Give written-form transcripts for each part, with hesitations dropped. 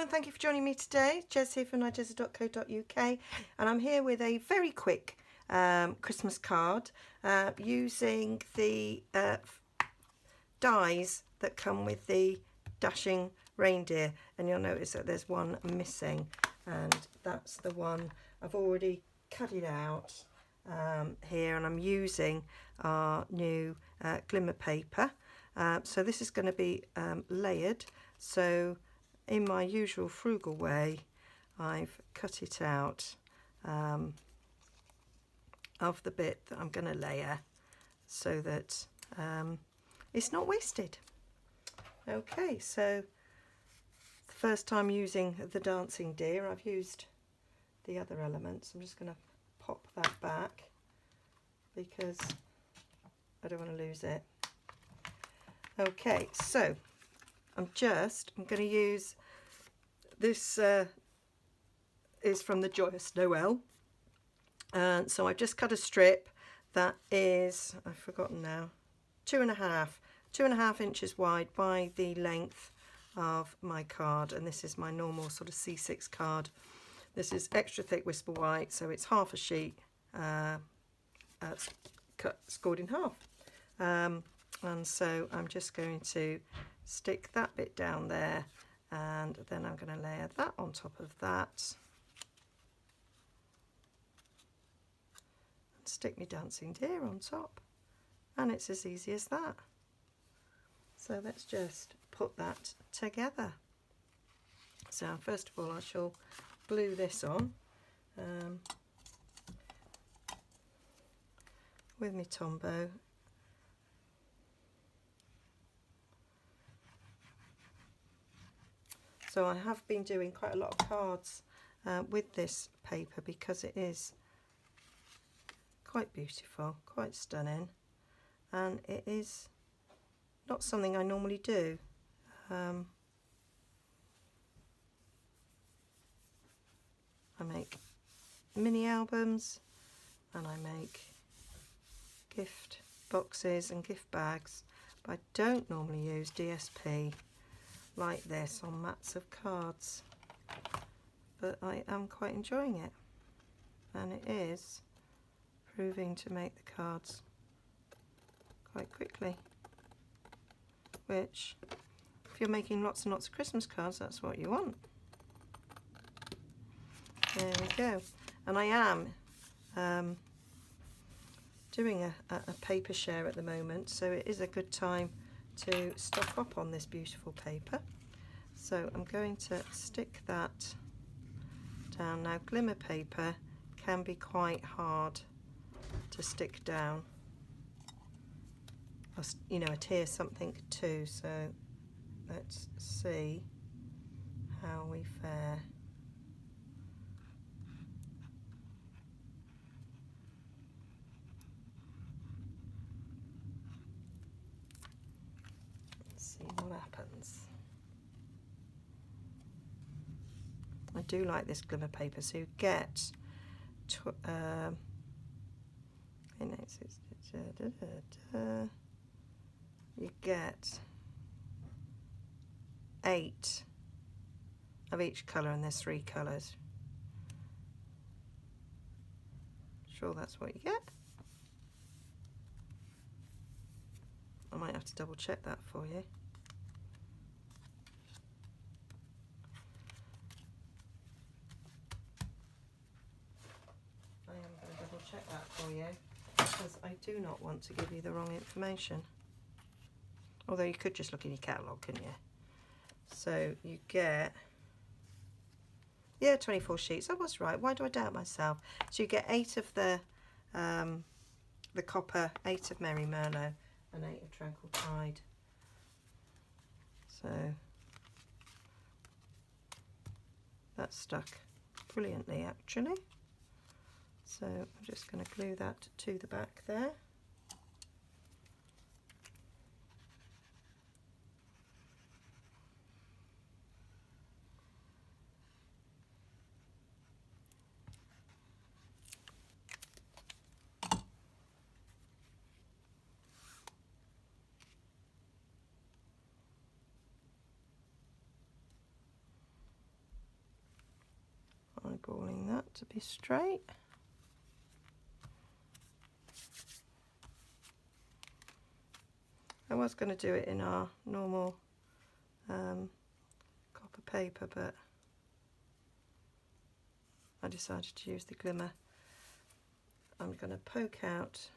and thank you for joining me today. Jez here from Nigezza.co.uk, and I'm here with a very quick Christmas card using the dies that come with the dashing reindeer, and you'll notice that there's one missing, and that's the one I've already cut it out here, and I'm using our new glimmer paper. So this is going to be layered. So in my usual frugal way, I've cut it out of the bit that I'm going to layer so that it's not wasted. Okay, so the first time using the dancing deer, I've used the other elements. I'm just going to pop that back because I don't want to lose it. Okay, so I'm going to use this is from the Joyous Noel, and so I've just cut a strip that is, I've forgotten now, 2.5 inches wide by the length of my card, and this is my normal sort of C6 card. This is extra thick Whisper White, so it's half a sheet scored in half. And so I'm just going to stick that bit down there, and then I'm going to layer that on top of that and stick my dancing deer on top, and it's as easy as that. So let's just put that together. So first of all, I shall glue this on with my Tombow. So I have been doing quite a lot of cards with this paper because it is quite beautiful, quite stunning, and it is not something I normally do. I make mini albums and I make gift boxes and gift bags, but I don't normally use DSP like this on mats of cards, but I am quite enjoying it, and it is proving to make the cards quite quickly, which if you're making lots and lots of Christmas cards, that's what you want. There we go. And I am doing a paper share at the moment, so it is a good time to stock up on this beautiful paper. So I'm going to stick that down. Now, glimmer paper can be quite hard to stick down, you know, adhere something to, so let's see how we fare. See what happens. I do like this glimmer paper, so you get you get 8 of each colour, and there's 3 colours. Sure, that's what you get. I might have to double check that for you. I am going to double check that for you because I do not want to give you the wrong information. Although you could just look in your catalogue, couldn't you? So you get, yeah, 24 sheets. I was right. Why do I doubt myself? So you get 8 of the copper, 8 of Merry Merlot, and 8 of Tranquil Tide. So that's stuck brilliantly, actually. So I'm just going to glue that to the back there. eyeballing that to be straight. I was going to do it in our normal copper paper, but I decided to use the glimmer. I'm going to poke out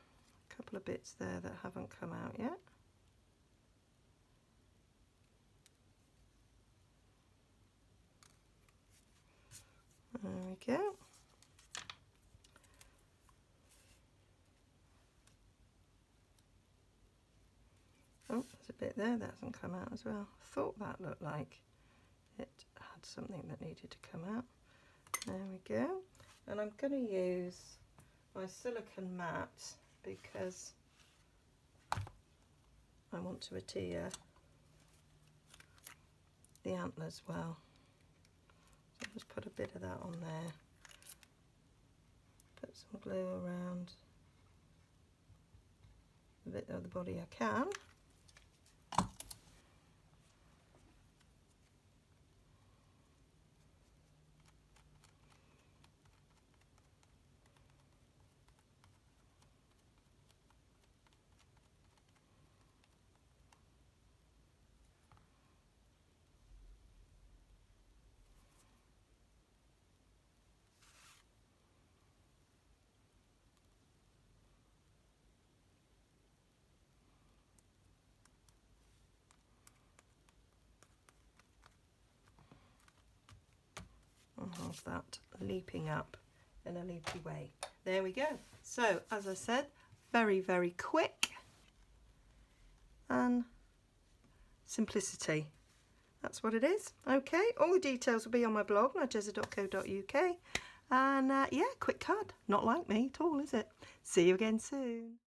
a couple of bits there that haven't come out yet. There we go. Oh, there's a bit there that hasn't come out as well. Thought that looked like it had something that needed to come out. There we go. And I'm going to use my silicone mat because I want to adhere the antlers well. So I'll just put a bit of that on there. Put some glue around the bit of the body I can. Of that leaping up in a loopy way. There we go. So as I said, very, very quick and simplicity. That's what it is. Okay, all the details will be on my blog, nigezza.co.uk, and yeah, quick card. Not like me at all, is it? See you again soon.